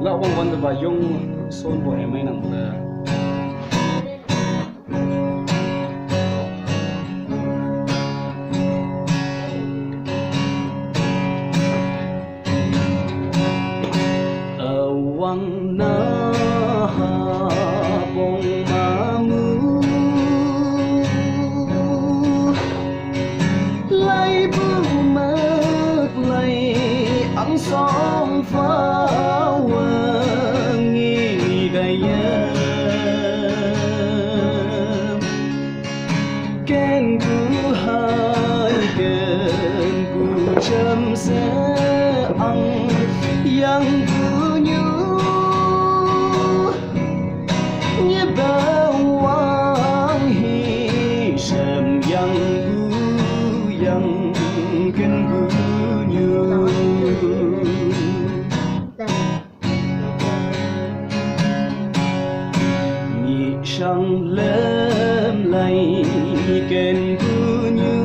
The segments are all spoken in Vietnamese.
Gak wang wanda ba yung son po ay may nang awang na habong mamu lay bumag lay ang song pháo nghi daya ken ku hai ken ku chăm sẽ ang yang bunyi bawang hi sem yang bu yang ken bunyi nhị sang lem lay ken bunyi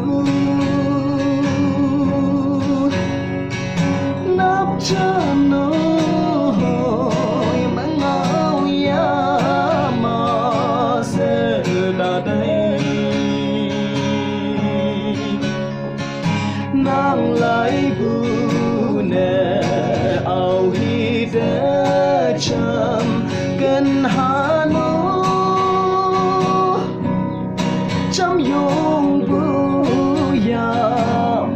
nắp chân nỗi mang áo ya mà sẽ là đây nàng lại bu nè ao hi để chăm gần hà nội chăm yung bu ya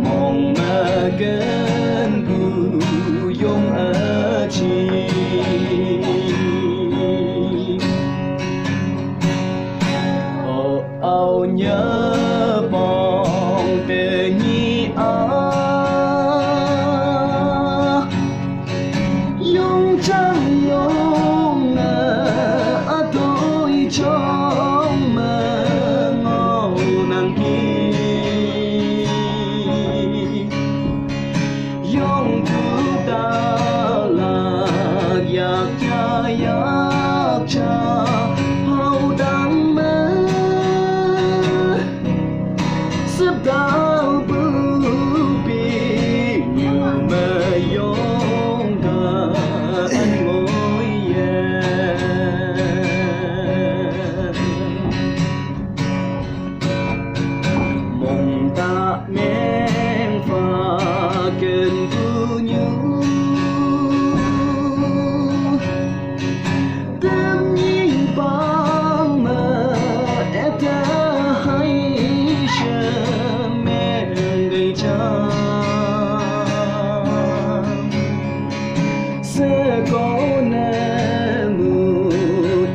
mong mà gần bu yung ở chi ao nhớ bóng để nhi yung chẳng yung ở tôi trong mơ ngâu nàng kia yung tu ta là yak cha yak cha hậu đang mơ sắp đau bu bi nhiều mơ yong cả anh ngồi mong ta men pha ken bu nhu tâm nhìn bang mơ eta hay chờ mẹ người cha sẽ có nè mù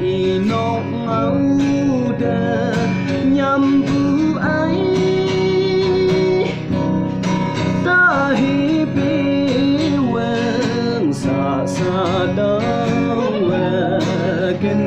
y nong áo đờ nhằm bu ấy ta hi bi wen sa sa đâu ken